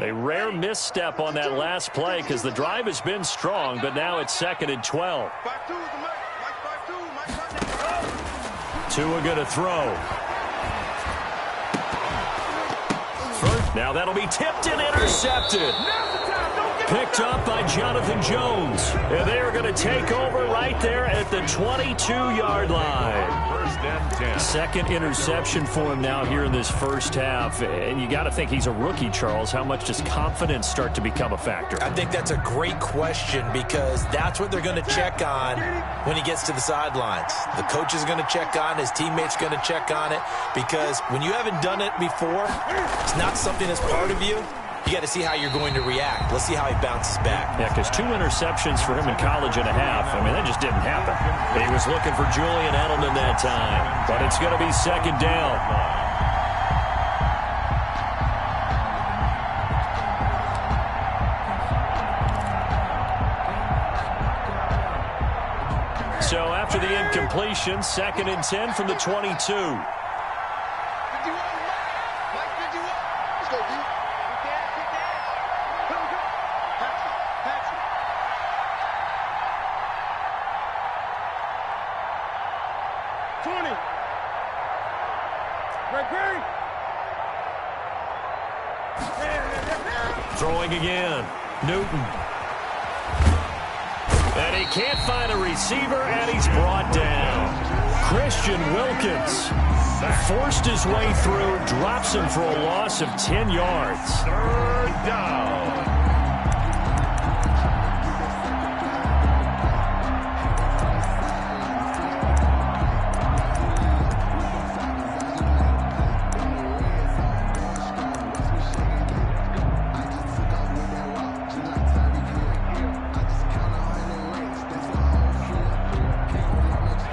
A rare misstep on that last play because the drive has been strong, but now it's 2nd and 12. Tua going to throw. Now that'll be tipped and intercepted. Picked up by Jonathan Jones. And they are going to take over right there at the 22-yard line. First and 10. Second interception for him now here in this first half. And you got to think he's a rookie, Charles. How much does confidence start to become a factor? I think that's a great question because that's what they're going to check on when he gets to the sidelines. The coach is going to check on, his teammates going to check on it, because when you haven't done it before, it's not something that's part of you. You got to see how you're going to react. Let's see how he bounces back. Yeah, because 2 interceptions for him in college and a half. I mean, that just didn't happen. He was looking for Julian Edelman that time, but it's going to be 2nd down. So after the incompletion, 2nd and 10 from the 22. Throwing again. Newton. And he can't find a receiver, and he's brought down. Christian Wilkins forced his way through, drops him for a loss of 10 yards. 3rd down.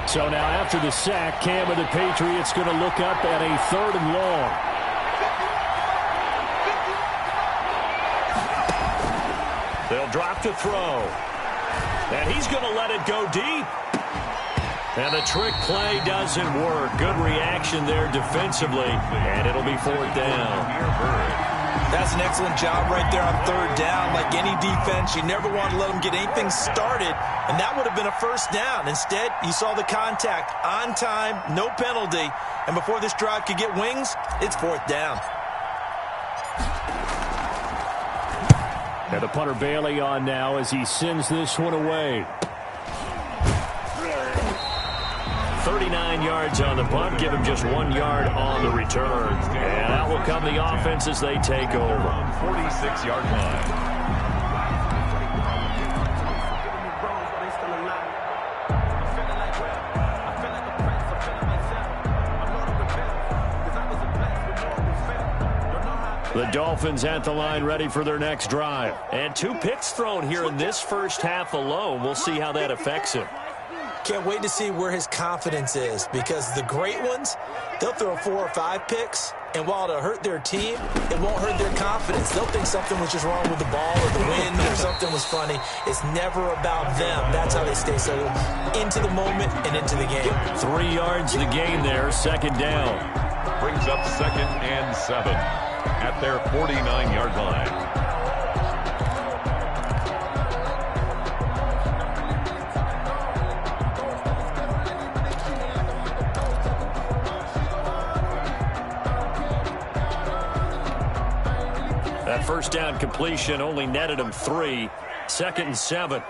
So now after the sack, Cam of the Patriots going to look up at a 3rd and long. They'll drop to throw. And he's going to let it go deep. And the trick play doesn't work. Good reaction there defensively. And it'll be 4th down. That's an excellent job right there on 3rd down. Like any defense, you never want to let them get anything started, and that would have been a 1st down. Instead, you saw the contact on time, no penalty, and before this drive could get wings, it's 4th down. And the punter Bailey on now as he sends this one away. 39 yards on the punt, give him just 1 yard on the return. And out will come the offense as they take over. 46-yard line. The Dolphins at the line ready for their next drive. And 2 picks thrown here in this first half alone. We'll see how that affects him. Can't wait to see where his confidence is, because the great ones, they'll throw 4 or 5 picks, and while it'll hurt their team, it won't hurt their confidence. They'll think something was just wrong with the ball or the wind or something was funny. It's never about them. That's how they stay so into the moment and into the game. 3 yards the gain there, 2nd down. Brings up 2nd and 7 at their 49-yard line. That first down completion only netted him 3. 2nd and 7.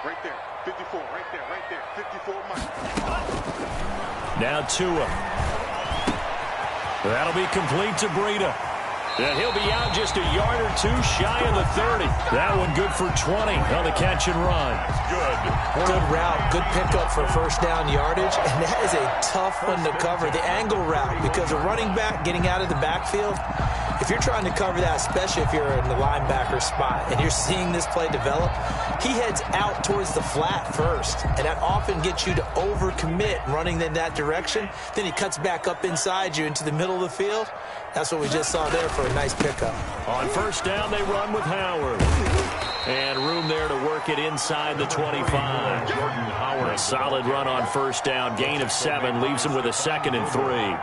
Right there, 54, right there, 54 Mike. Now Tua. That'll be complete to Breida. And he'll be out just a yard or 2 shy of the 30. That one good for 20 on the catch and run. Good route, good pickup for 1st down yardage, and that is a tough one to cover, the angle route, because a running back getting out of the backfield, if you're trying to cover that, especially if you're in the linebacker spot and you're seeing this play develop, he heads out towards the flat first, and that often gets you to overcommit running in that direction. Then he cuts back up inside you into the middle of the field. That's what we just saw there for a nice pickup. On 1st down, they run with Howard. And room there to work it inside the 25. Jordan Howard, a solid run on 1st down. Gain of 7 leaves him with a 2nd and 3.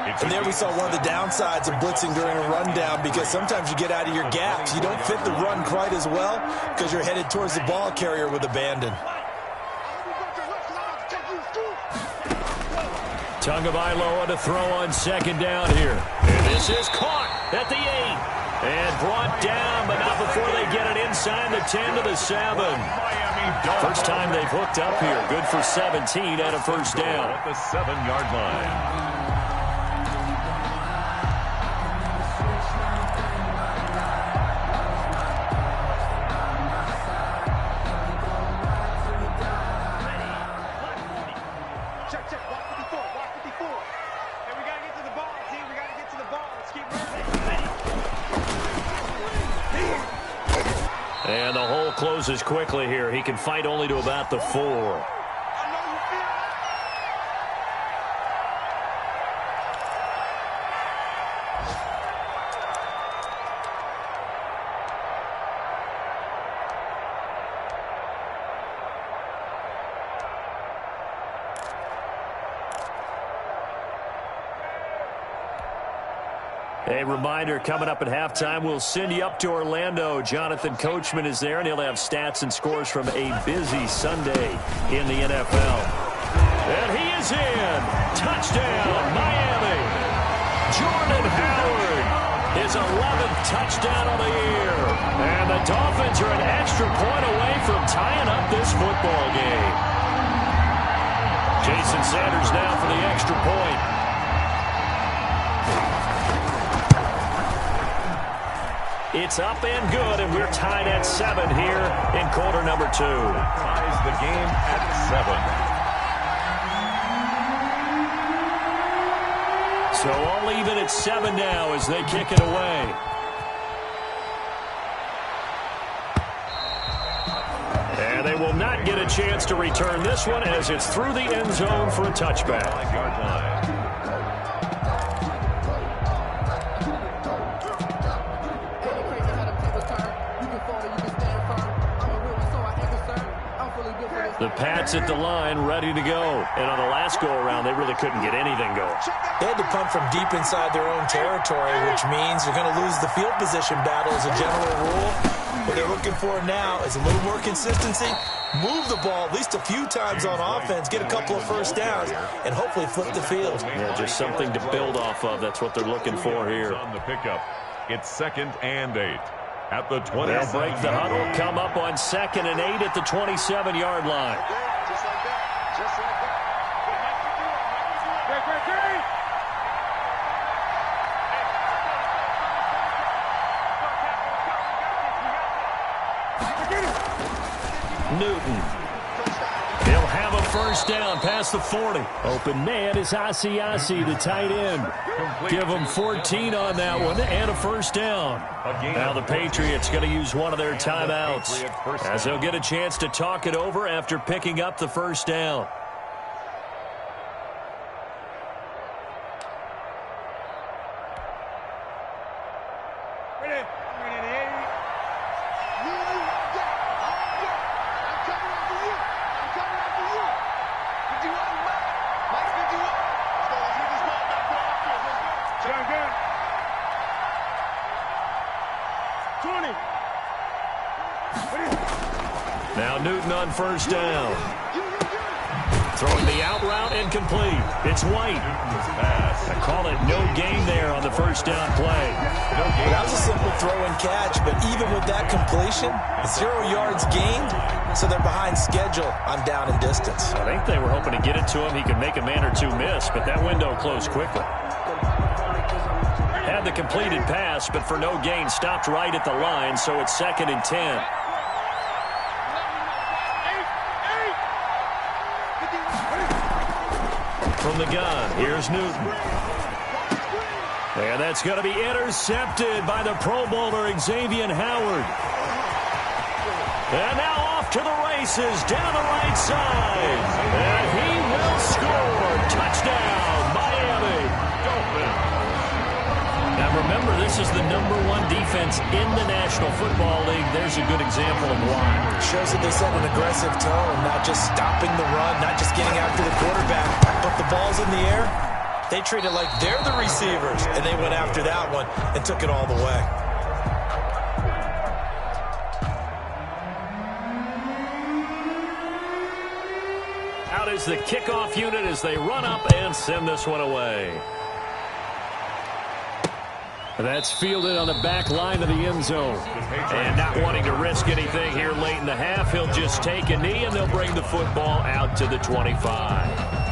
And there we saw one of the downsides of blitzing during a rundown, because sometimes you get out of your gaps. You don't fit the run quite as well because you're headed towards the ball carrier with abandon. Tagovailoa to throw on second down here. And this is caught at the 8. And brought down, but not before they get it inside the 10 to the 7. First time they've hooked up here. Good for 17 and a first down. At the 7-yard line. And the hole closes quickly here. He can fight only to about the 4. A reminder, coming up at halftime, we'll send you up to Orlando. Jonathan Coachman is there, and he'll have stats and scores from a busy Sunday in the NFL. And he is in. Touchdown, Miami. Jordan Howard, his 11th touchdown of the year. And the Dolphins are an extra point away from tying up this football game. Jason Sanders now for the extra point. It's up and good, and we're tied at 7 here in quarter number 2. Ties the game at 7. So all even at 7 now as they kick it away. And they will not get a chance to return this one as it's through the end zone for a touchback. 5-yard line. The Pats at the line, ready to go. And on the last go-around, they really couldn't get anything going. They had to punt from deep inside their own territory, which means you're going to lose the field position battle as a general rule. What they're looking for now is a little more consistency, move the ball at least a few times on offense, get a couple of first downs, and hopefully flip the field. Yeah, just something to build off of. That's what they're looking for here. On the pickup, it's 2nd and 8. At the 20. They'll break the huddle, come up on 2nd and 8 at the 27-yard line. Just like that. Just like that. Newton. He'll have a first down past the 40. Open man is Asiasi, the tight end. Give him 14 on that one and a first down. Now the Patriots going to use one of their timeouts as they'll get a chance to talk it over after picking up the first down. Now Newton on first down. Throwing the out route incomplete. It's White. I call it no gain there on the first down play. That was a simple throw and catch, but even with that completion, 0 yards gained, so they're behind schedule on down and distance. I think they were hoping to get it to him. He could make a man or two miss, but that window closed quickly. Had the completed pass, but for no gain, stopped right at the line, so it's 2nd and 10. From the gun, here's Newton. And that's going to be intercepted by the Pro Bowler, Xavier Howard. And now off to the races, down the right side. And he will score. Touchdown, Miami. Now remember, this is the #1 defense in the National Football League. There's a good example of why. Shows that they set an aggressive tone, not just stopping the run, not just getting after the quarterback, but the ball's in the air. They treat it like they're the receivers, and they went after that one and took it all the way. Out is the kickoff unit as they run up and send this one away. That's fielded on the back line of the end zone. And not wanting to risk anything here late in the half, he'll just take a knee, and they'll bring the football out to the 25.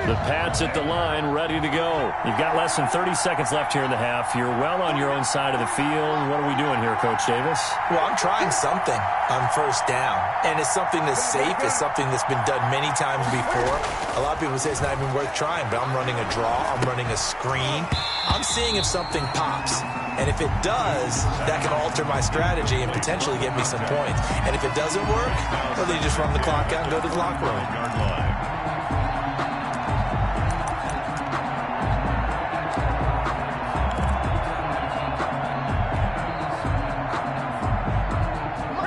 The Pats at the line, ready to go. You've got less than 30 seconds left here in the half. You're well on your own side of the field. What are we doing here, Coach Davis? Well, I'm trying something on first down, and it's something that's safe. It's something that's been done many times before. A lot of people say it's not even worth trying, but I'm running a draw. I'm running a screen. I'm seeing if something pops. And if it does, that can alter my strategy and potentially get me some points. And if it doesn't work, well, then you just run the clock out and go to the locker room.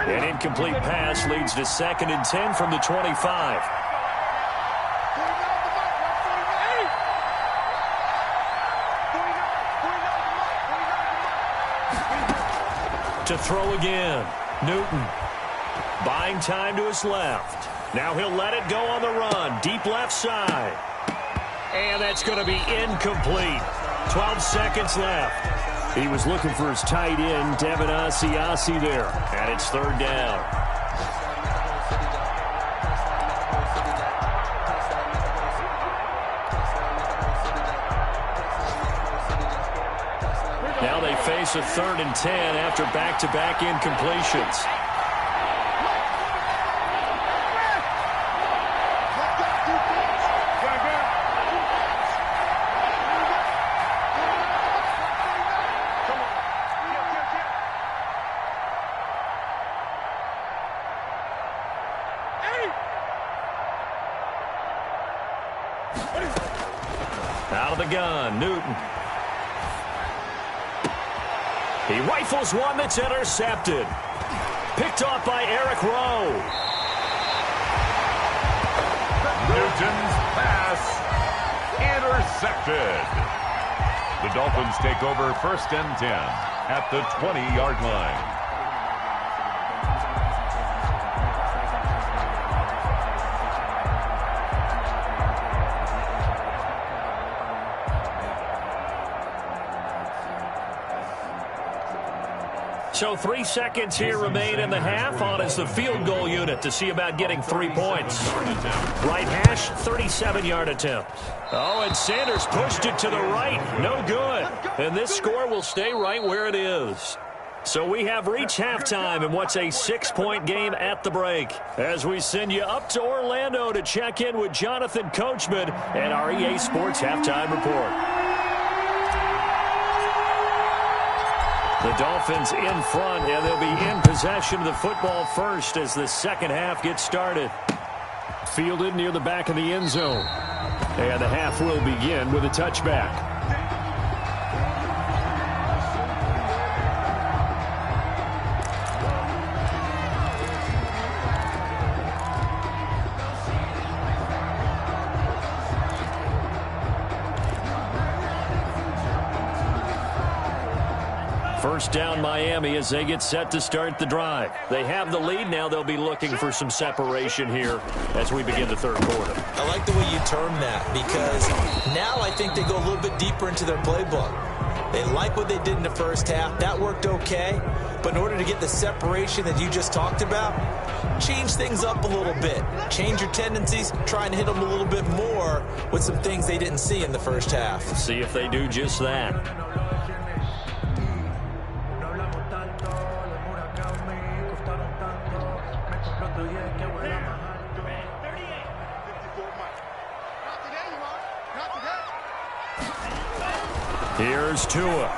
An incomplete pass leads to 2nd and 10 from the 25. To throw again. Newton buying time to his left. Now he'll let it go on the run. Deep left side. And that's going to be incomplete. 12 seconds left. He was looking for his tight end, Devin Asiasi there. And it's 3rd down. Now they face a 3rd and 10 after back-to-back incompletions. Out of the gun, Newton. He rifles one that's intercepted. Picked off by Eric Rowe. Newton's pass intercepted. The Dolphins take over 1st and 10 at the 20-yard line. So 3 seconds here remain in the half. On is the field goal unit to see about getting 3 points. Right hash, 37-yard attempt. Oh, and Sanders pushed it to the right. No good. And this score will stay right where it is. So we have reached halftime in what's a 6-point game at the break. As we send you up to Orlando to check in with Jonathan Coachman and our EA Sports Halftime Report. The Dolphins in front, and they'll be in possession of the football first as the second half gets started. Fielded near the back of the end zone. And the half will begin with a touchback. First down Miami as they get set to start the drive. They have the lead. Now they'll be looking for some separation here as we begin the third quarter. I like the way you term that because now I think they go a little bit deeper into their playbook. They like what they did in the first half. That worked okay. But in order to get the separation that you just talked about, change things up a little bit. Change your tendencies. Try and hit them a little bit more with some things they didn't see in the first half. See if they do just that. Here's Tua.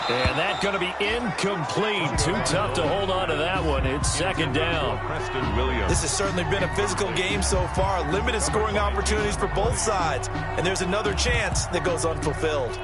And that's going to be incomplete. Too tough to hold on to that one. It's second down. Preston Williams. This has certainly been a physical game so far. Limited scoring opportunities for both sides. And there's another chance that goes unfulfilled.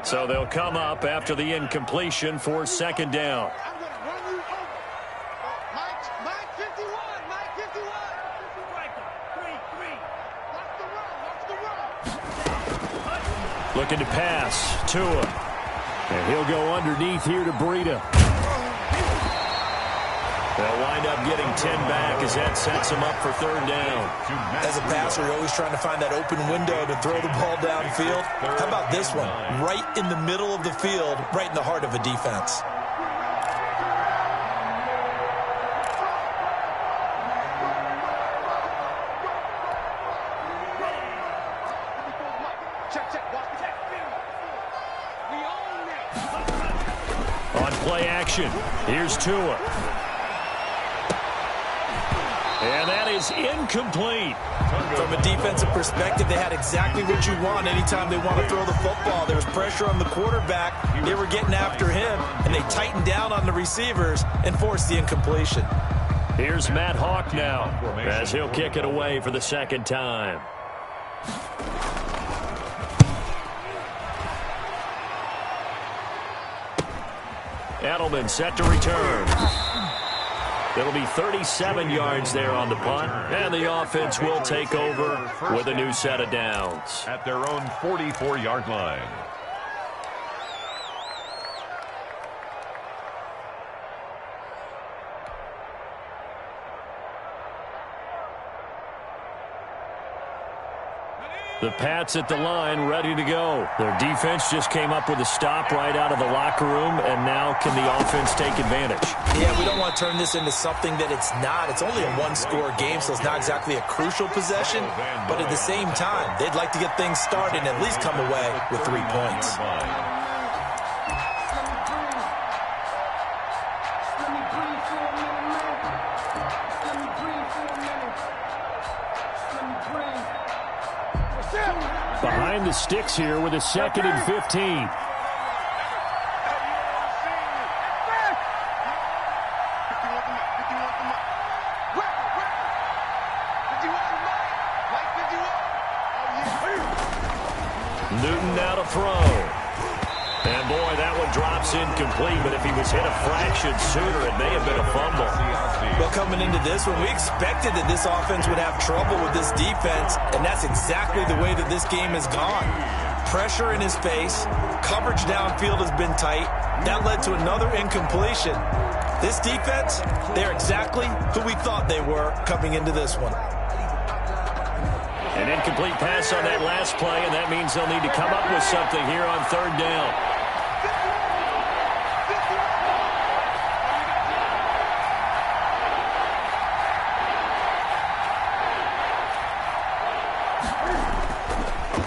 So they'll come up after the incompletion for second down. I'm going to run you over. Mike 51. Mike 51. Watch the run. Looking to pass. Tua. And he'll go underneath here to Breida. They'll wind up getting 10 back as that sets them up for third down. As a passer, you're always trying to find that open window to throw the ball downfield. How about this one? Right in the middle of the field, right in the heart of a defense. On play action, here's Tua. And that is incomplete. From a defensive perspective, they had exactly what you want anytime they want to throw the football. There was pressure on the quarterback. They were getting after him, and they tightened down on the receivers and forced the incompletion. Here's Matt Hawk now as he'll kick it away for the second time. Edelman set to return. It'll be 37 yards there on the punt, and the offense will take over with a new set of downs. At their own 44-yard line. The Pats at the line, ready to go. Their defense just came up with a stop right out of the locker room, and now can the offense take advantage? Yeah, we don't want to turn this into something that it's not. It's only a one-score game, so it's not exactly a crucial possession. But at the same time, they'd like to get things started and at least come away with 3 points. Behind the sticks here with a 2nd and 15. Newton now to throw. And boy, that one drops incomplete, but if he was hit a fraction sooner, it may have been a fumble. Well, coming into this one, we expected that this offense would have trouble with this defense, and that's exactly the way that this game has gone. Pressure in his face, coverage downfield has been tight. That led to another incompletion. This defense, they're exactly who we thought they were coming into this one. An incomplete pass on that last play, and that means they'll need to come up with something here on third down.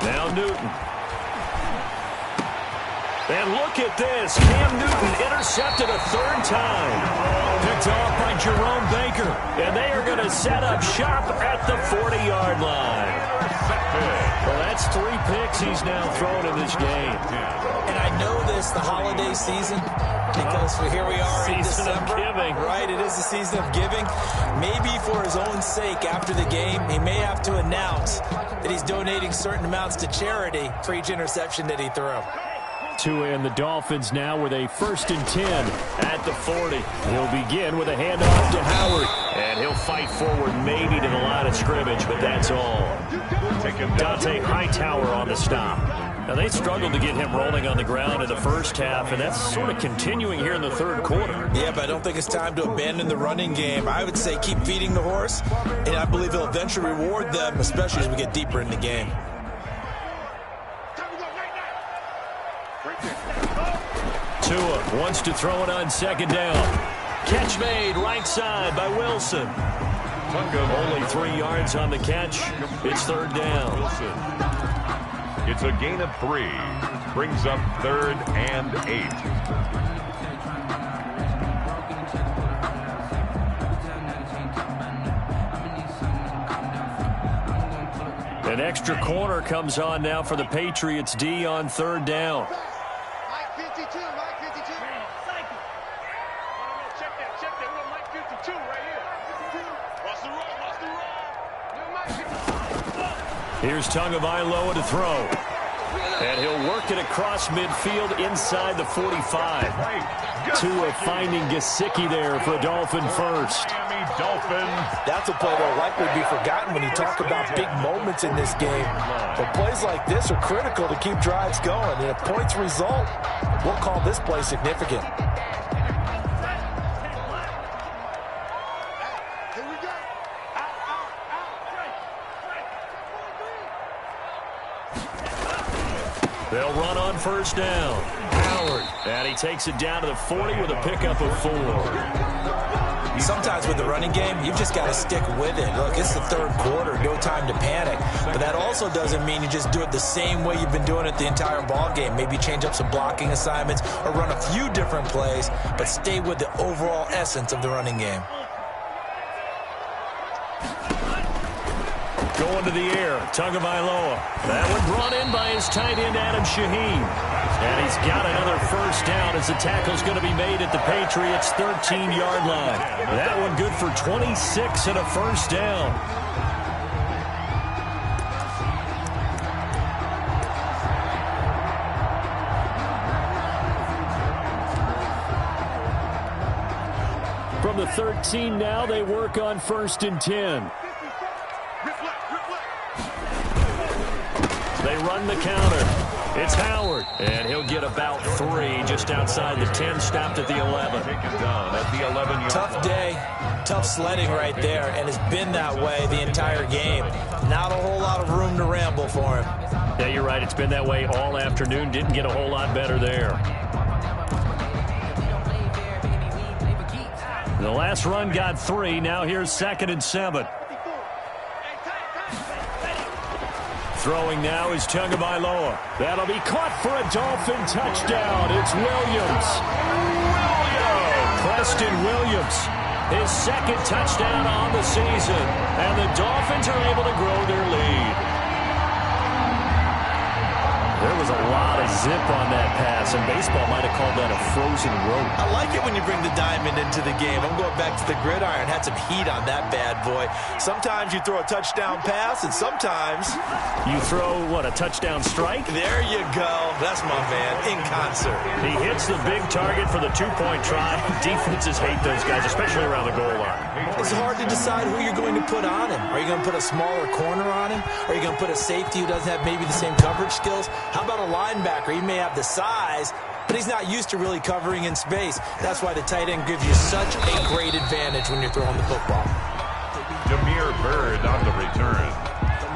Now Newton. And look at this. Cam Newton intercepted a third time. Picked off by Jerome Baker. And they are going to set up shop at the 40-yard line. Well, that's 3 picks he's now thrown in this game. And I know this, the holiday season, because here we are in December. Season of giving. Right, it is the season of giving. Maybe for his own sake after the game, he may have to announce that he's donating certain amounts to charity for each interception that he threw. Tua and the Dolphins now with a 1st and 10 at the 40. He'll begin with a handoff to Howard. And he'll fight forward maybe to the line of scrimmage, but that's all. Dante Hightower on the stop. Now, they struggled to get him rolling on the ground in the first half, and that's sort of continuing here in the third quarter. Yeah, but I don't think it's time to abandon the running game. I would say keep feeding the horse, and I believe he'll eventually reward them, especially as we get deeper in the game. Tua wants to throw it on second down. Catch made right side by Wilson. Only 3 yards on the catch. It's third down. It's a gain of 3. Brings up 3rd and 8. An extra corner comes on now for the Patriots D on third down. Mike 52, Mike 52. Check that. We got Mike 52 right here. 52. Watch the run. New Mike 52. Here's Tagovailoa to throw. And he'll work it across midfield inside the 45. Tua finding Gesicki there for a Dolphin first. That's a play that'll likely be forgotten when you talk about big moments in this game. But plays like this are critical to keep drives going. And if points result, we'll call this play significant. They'll run on first down. Howard. And he takes it down to the 40 with a pickup of 4. Sometimes with the running game, you've just got to stick with it. Look, it's the third quarter, no time to panic. But that also doesn't mean you just do it the same way you've been doing it the entire ball game. Maybe change up some blocking assignments or run a few different plays, but stay with the overall essence of the running game. Going to the air, Tagovailoa. That one brought in by his tight end, Adam Shaheen. And he's got another first down as the tackle's going to be made at the Patriots' 13-yard line. That one good for 26 and a first down. From the 13 now, they work on 1st and 10. They run the counter. It's Howard, and he'll get about 3 just outside the 10, stopped at the 11. Tough day, tough sledding right there, and it's been that way the entire game. Not a whole lot of room to ramble for him. Yeah, you're right. It's been that way all afternoon. Didn't get a whole lot better there. The last run got 3. Now here's 2nd and 7. Throwing now is Tagovailoa. That'll be caught for a Dolphin touchdown. It's Williams. Preston Williams, his 2nd touchdown on the season. And the Dolphins are able to grow their lead. There was a lot of zip on that pass, and baseball might have called that a frozen rope. I like it when you bring the diamond into the game. I'm going back to the gridiron. Had some heat on that bad boy. Sometimes you throw a touchdown pass, and sometimes you throw, what, a touchdown strike? There you go. That's my man, in concert. He hits the big target for the 2-point try. Defenses hate those guys, especially around the goal line. It's hard to decide who you're going to put on him. Are you going to put a smaller corner on him? Are you going to put a safety who doesn't have maybe the same coverage skills? How about a linebacker? He may have the size, but he's not used to really covering in space. That's why the tight end gives you such a great advantage when you're throwing the football. Damiere Byrd on the return.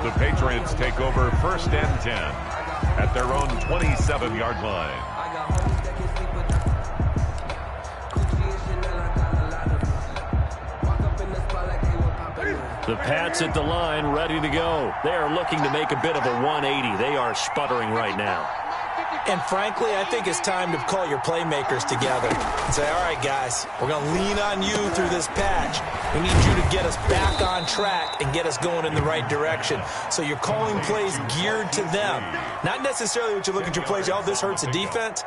The Patriots take over 1st and 10 at their own 27-yard line. The Pats at the line, ready to go. They are looking to make a bit of a 180. They are sputtering right now. And frankly, I think it's time to call your playmakers together and say, all right, guys, we're going to lean on you through this patch. We need you to get us back on track and get us going in the right direction. So you're calling plays geared to them. Not necessarily what you look at your plays, oh, this hurts the defense.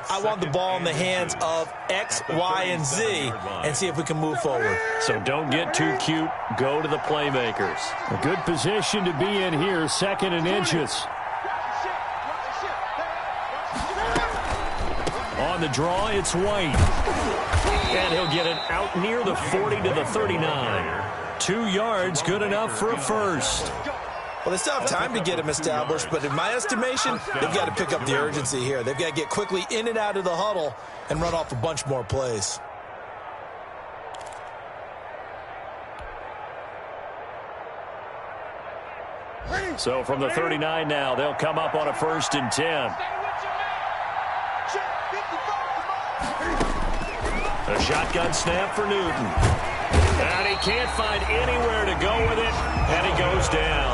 I want the ball in the hands of X, Y, and Z and see if we can move forward. So don't get too cute. Go to the playmakers. A good position to be in here, 2nd and inches. On the draw, it's White. And he'll get it out near the 40 to the 39. 2 yards, good enough for a first. Well, they still have time to get him established, but in my estimation, they've got to pick up the urgency here. They've got to get quickly in and out of the huddle and run off a bunch more plays. So from the 39 now, they'll come up on a 1st and 10. A shotgun snap for Newton. And he can't find anywhere to go with it, and he goes down.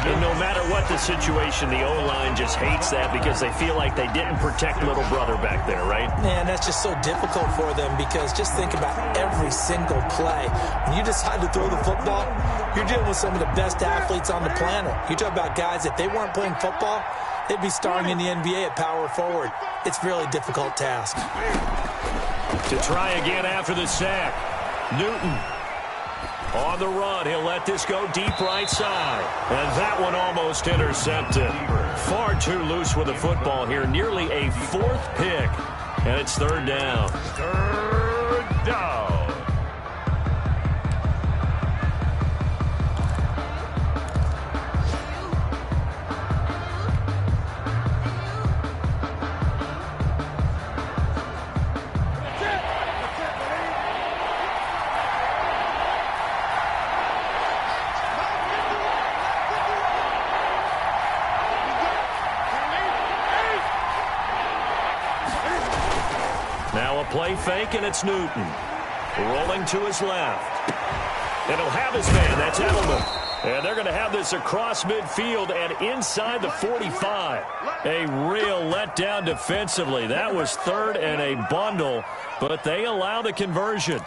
And no matter what the situation, the O-line just hates that because they feel like they didn't protect little brother back there, right? Man, that's just so difficult for them because just think about every single play. When you decide to throw the football, you're dealing with some of the best athletes on the planet. You talk about guys, if they weren't playing football, they'd be starring in the NBA at power forward. It's a really difficult task. To try again after the sack. Newton. On the run, he'll let this go deep right side. And that one almost intercepted. Far too loose with the football here. Nearly a 4th pick. And it's 3rd down. 3rd down. Now a play fake, and it's Newton. Rolling to his left. And he'll have his man. That's Edelman. And they're going to have this across midfield and inside the 45. A real letdown defensively. That was 3rd and a bundle, but they allow the conversion.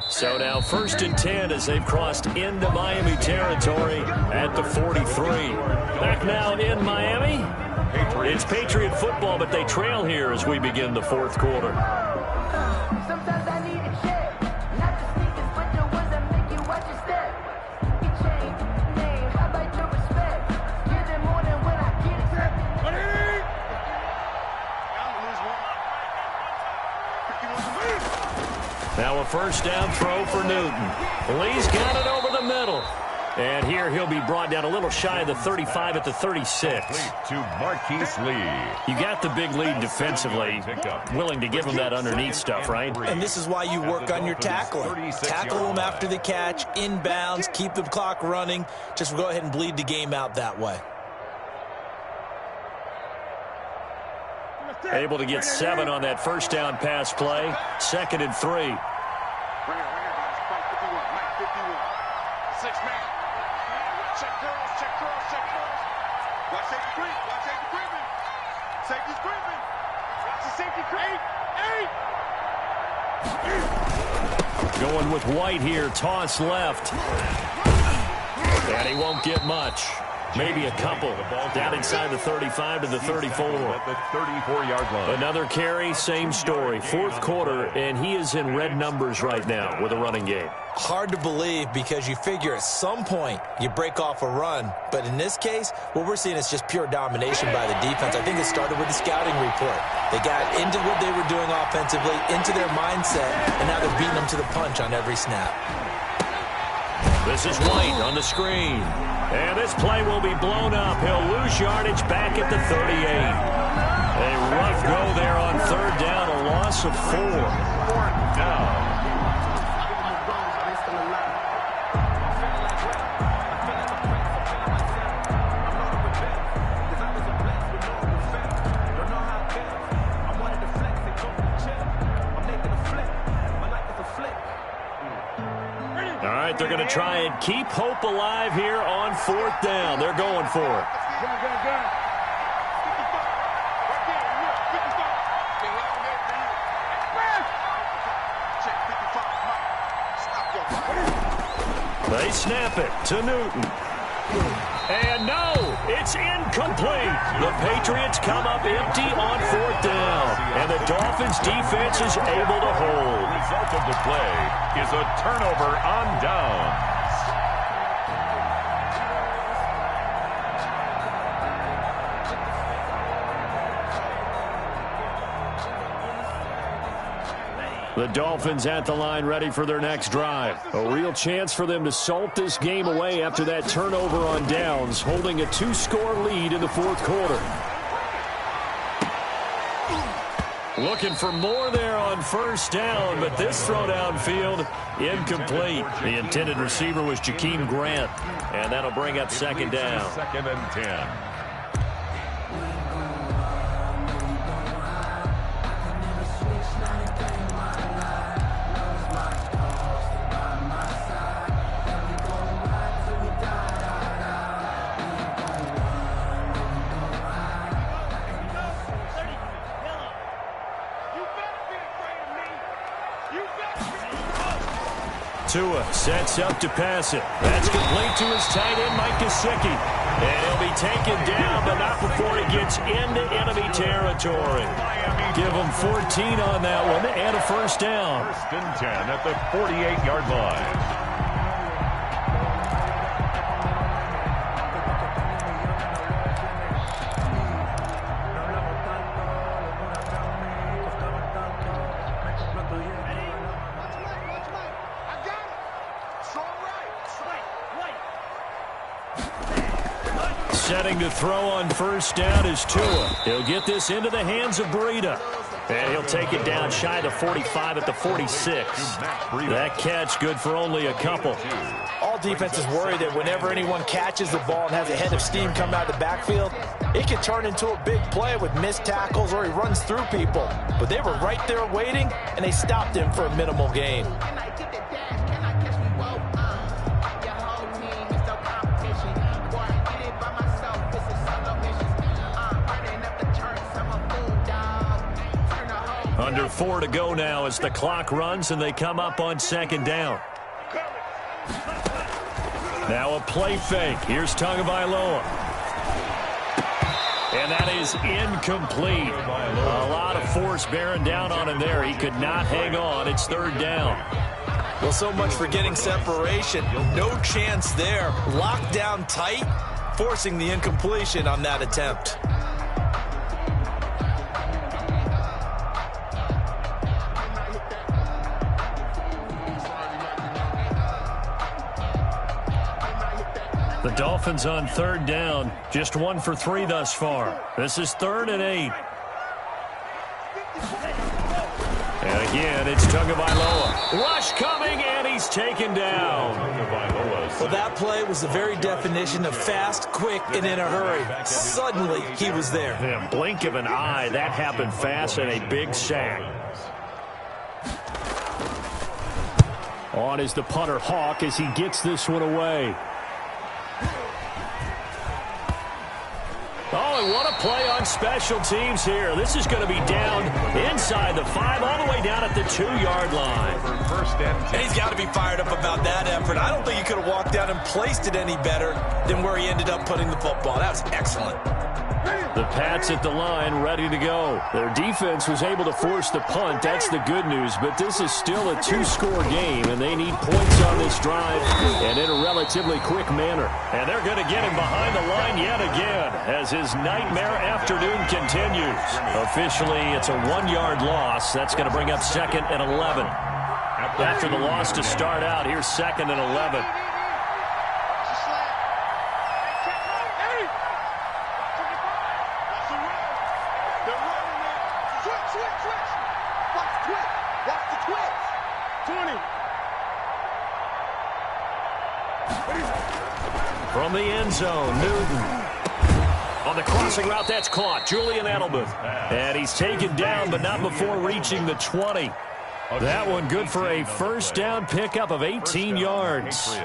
So now 1st and 10 as they've crossed into Miami territory at the 43. Back now in Miami. It's Patriot football, but they trail here as we begin the 4th quarter. Sometimes I need a check, not the sneakers, but the ones that make you watch your step. You change name, how about your respect? Give them more than when I get accepted. Now a 1st down throw for Newton. Lee's got it over the middle. And here he'll be brought down a little shy of the 35 at the 36. To Marquise Lee. You got the big lead defensively. Willing to give him that underneath stuff, right? And this is why you work on your tackling. Tackle them after the catch, inbounds, keep the clock running. Just go ahead and bleed the game out that way. Able to get 7 on that 1st down pass play. 2nd and 3. Right here, guys. Fight 51. Mike 51. 6-man. Check girls, check girls, check girls. Watch safety creep. Watch safety creeping. Safety's creeping. Watch the safety creep. 8. Going with White here. Toss left. And he won't get much. Maybe a couple. Down inside the 35 to the 34. At the 34-yard line. Another carry, same story. 4th quarter, and he is in red numbers right now with a running game. Hard to believe because you figure at some point you break off a run. But in this case, what we're seeing is just pure domination by the defense. I think it started with the scouting report. They got into what they were doing offensively, into their mindset, and now they're beating them to the punch on every snap. This is White on the screen. And this play will be blown up. He'll lose yardage back at the 38. A rough go there on 3rd down, a loss of 4. 4th down. They're going to try and keep hope alive here on 4th down. They're going for it. They snap it to Newton. And no, it's incomplete. The Patriots come up empty on 4th down. And the Dolphins defense is able to hold. The result of the play is a turnover on downs. The Dolphins at the line ready for their next drive. A real chance for them to salt this game away after that turnover on downs, holding a 2-score lead in the 4th quarter. Looking for more there on 1st down, but this throw downfield, incomplete. The intended receiver was Jakeem Grant, and that'll bring up 2nd down. 2nd and 10. Tua sets up to pass it. That's complete to his tight end, Mike Gesicki. And he'll be taken down, but not before he gets into enemy territory. Give him 14 on that one and a first down. 1st and 10 at the 48-yard line. Setting to throw on 1st down is Tua. He'll get this into the hands of Breida. And he'll take it down shy of the 45 at the 46. That catch good for only a couple. All defenses worry that whenever anyone catches the ball and has a head of steam come out of the backfield, it can turn into a big play with missed tackles or he runs through people. But they were right there waiting, and they stopped him for a minimal gain. Under 4 to go now as the clock runs and they come up on 2nd down. Now a play fake. Here's Tagovailoa. And that is incomplete. A lot of force bearing down on him there. He could not hang on. It's 3rd down. Well, so much for getting separation. No chance there. Locked down tight, forcing the incompletion on that attempt. The Dolphins on 3rd down, just 1 for 3 thus far. This is 3rd and 8. And again, it's Tagovailoa. Rush coming, and he's taken down. Well, that play was the very definition of fast, quick, and in a hurry. Suddenly, he was there. In a blink of an eye, that happened fast and a big sack. On is the punter Hawk as he gets this one away. Oh, and what a play on special teams here. This is going to be down inside the 5, all the way down at the 2-yard line. And he's got to be fired up about that effort. I don't think he could have walked down and placed it any better than where he ended up putting the football. That was excellent. The Pats at the line, ready to go. Their defense was able to force the punt. That's the good news, but this is still a 2-score game, and they need points on this drive and in a relatively quick manner. And they're going to get him behind the line yet again as his nightmare afternoon continues. Officially, it's a 1-yard loss. That's going to bring up 2nd and 11. After the loss to start out, here's 2nd and 11. From the end zone, Newton. On the crossing route, that's caught. Julian Edelman. And he's taken down, but not before reaching the 20. That one good for a 1st down pickup of 18 yards.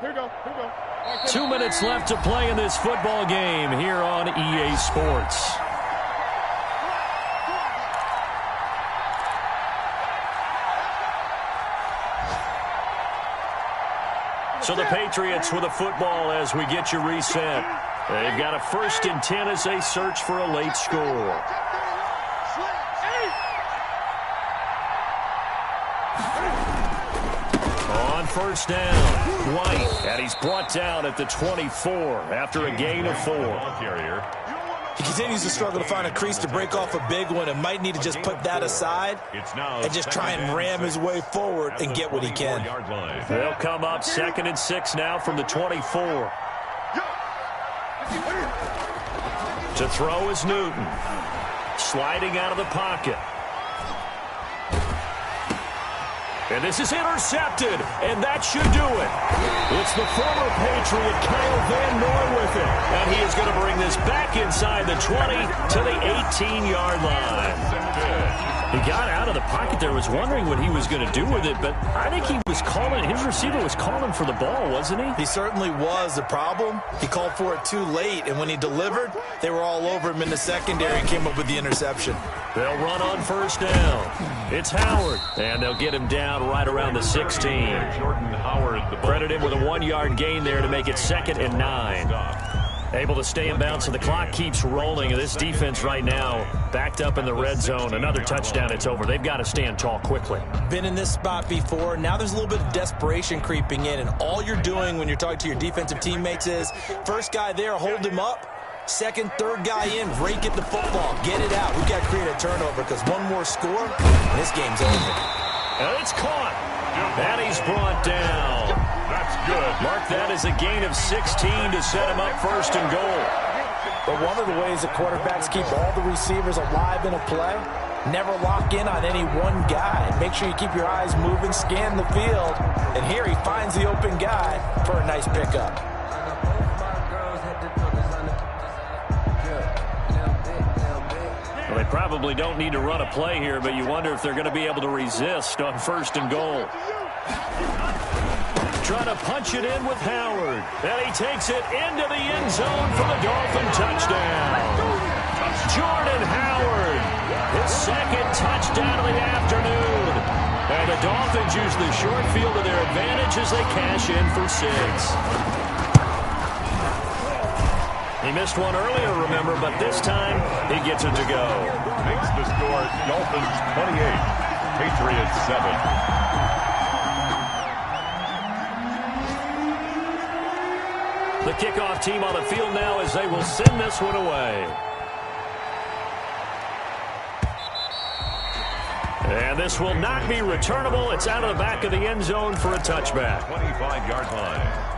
Here we go. 2 minutes left to play in this football game here on EA Sports. So the Patriots with a football as we get you reset. They've got a 1st and 10 as they search for a late score. On 1st down, White, and he's brought down at the 24 after a gain of 4. He continues to struggle to find a crease to break off a big one and might need to just put that aside and just try and ram his way forward and get what he can. They'll come up 2nd and 6 now from the 24. To throw is Newton. Sliding out of the pocket. And this is intercepted, and that should do it. It's the former Patriot Patriot Kyle Van Noy with it. And he is going to bring this back inside the 20 to the 18-yard line. He got out of the pocket there, was wondering what he was going to do with it, but I think he was calling, his receiver was calling for the ball, wasn't he? He certainly was. The problem, he called for it too late, and when he delivered, they were all over him in the secondary and came up with the interception. They'll run on first down. It's Howard, and they'll get him down right around the 16. Jordan Howard, the Credit him with a 1-yard gain there to make it 2nd and 9. Able to stay in bounds, so the clock keeps rolling. And this defense right now backed up in the red zone. Another touchdown, it's over. They've got to stand tall quickly. Been in this spot before. Now there's a little bit of desperation creeping in, and all you're doing when you're talking to your defensive teammates is first guy there, hold him up. Second, third guy in, rake at the football. Get it out. We've got to create a turnover because one more score, and this game's over. And it's caught. And he's brought down. That's good. Mark that as a gain of 16 to set him up 1st and goal. But one of the ways that quarterbacks keep all the receivers alive in a play, never lock in on any one guy. Make sure you keep your eyes moving, scan the field. And here he finds the open guy for a nice pickup. Well, they probably don't need to run a play here, but you wonder if they're going to be able to resist on 1st and goal. Trying to punch it in with Howard. And he takes it into the end zone for the Dolphin touchdown. Jordan Howard, his 2nd touchdown of the afternoon. And the Dolphins use the short field to their advantage as they cash in for 6. He missed one earlier, remember, but this time he gets it to go. Makes the score Dolphins 28, Patriots 7. The kickoff team on the field now as they will send this one away. And this will not be returnable. It's out of the back of the end zone for a touchback. 25-yard line.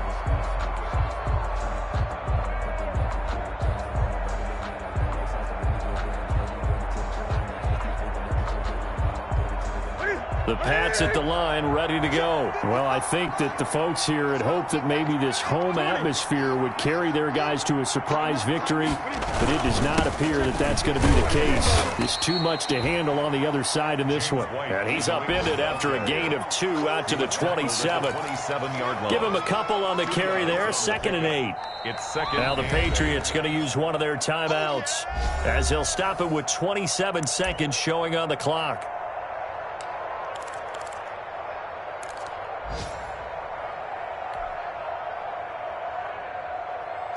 The Pats at the line, ready to go. Well, I think that the folks here had hoped that maybe this home atmosphere would carry their guys to a surprise victory, but it does not appear that that's going to be the case. There's too much to handle on the other side in this one. And he's upended after a gain of 2 out to the 27. 27-yard line. Give him a couple on the carry there, 2nd and 8. It's 2nd. Now the Patriots going to use one of their timeouts as they'll stop it with 27 seconds showing on the clock.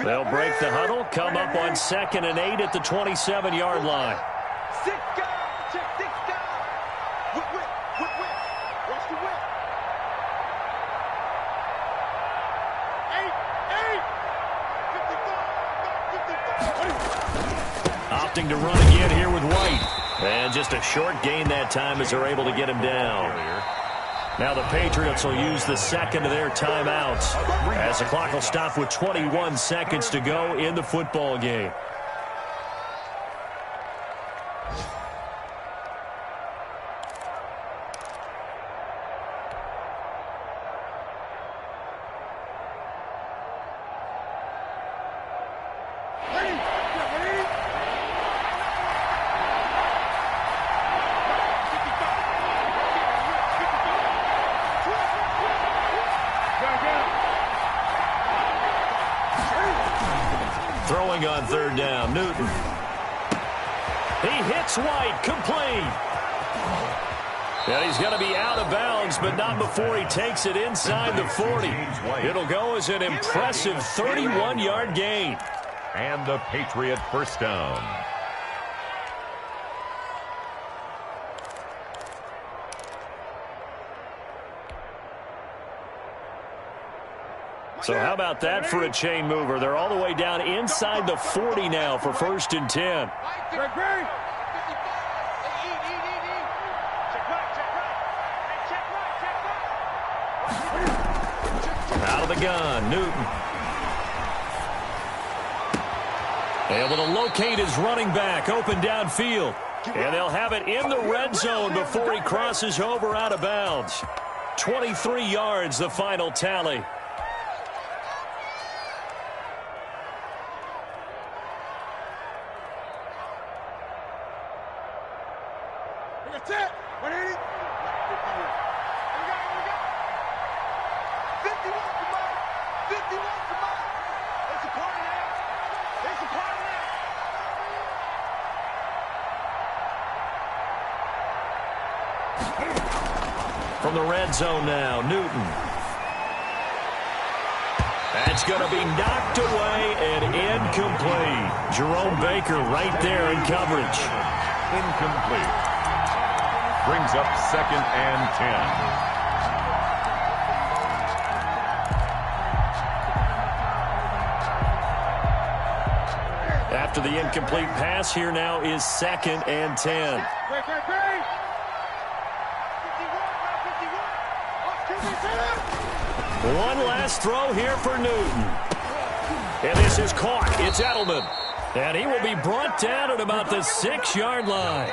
They'll break the huddle, come up on 2nd and 8 at the 27-yard line. 6 guys, check 6 guys. Whip. Watch the whip. 8. Opting to run again here with White. And just a short gain that time as they're able to get him down. Now the Patriots will use the 2nd of their timeouts as the clock will stop with 21 seconds to go in the football game. Throwing on 3rd down, Newton. He hits White, complete. And he's going to be out of bounds, but not before he takes it inside the 40. It'll go as an impressive 31-yard gain. And the Patriot first down. So how about that for a chain mover? They're all the way down inside the 40 now for 1st and 10. Out of the gun, Newton. Able to locate his running back, open downfield. And they'll have it in the red zone before he crosses over out of bounds. 23 yards, the final tally. That's it. 180. 51. We got. 51, come on. 51, come on. It's a party now. It's a party now. From the red zone now, Newton. That's going to be knocked away and incomplete. Jerome Baker right there in coverage. Incomplete. Brings up 2nd and 10. After the incomplete pass, here now is 2nd and 10. One last throw here for Newton. And this is caught. It's Edelman. And he will be brought down at about the 6-yard line.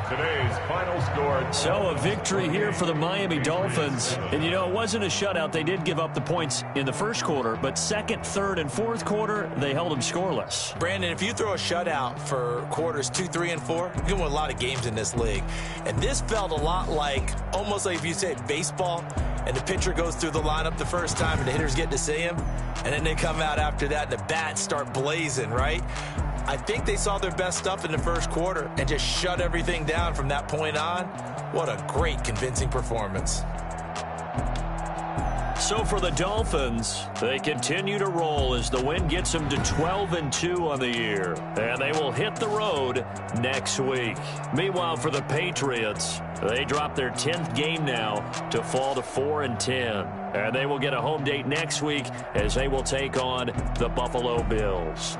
Today's final score. So a victory here for the Miami Dolphins. And, you know, it wasn't a shutout. They did give up the points in the first quarter, but second, third, and fourth quarter, they held them scoreless. Brandon, if you throw a shutout for quarters 2, 3, and 4, you can win a lot of games in this league. And this felt a lot like, almost like if you said baseball, and the pitcher goes through the lineup the first time and the hitters get to see him, and then they come out after that and the bats start blazing, right? I think they saw their best stuff in the first quarter and just shut everything down from that point on. What a great, convincing performance. So for the Dolphins, they continue to roll as the win gets them to 12-2 on the year. And they will hit the road next week. Meanwhile, for the Patriots, they drop their 10th game now to fall to 4-10. And they will get a home date next week as they will take on the Buffalo Bills.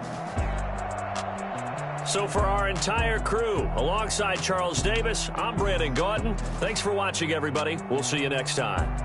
So for our entire crew, alongside Charles Davis, I'm Brandon Gautin. Thanks for watching, everybody. We'll see you next time.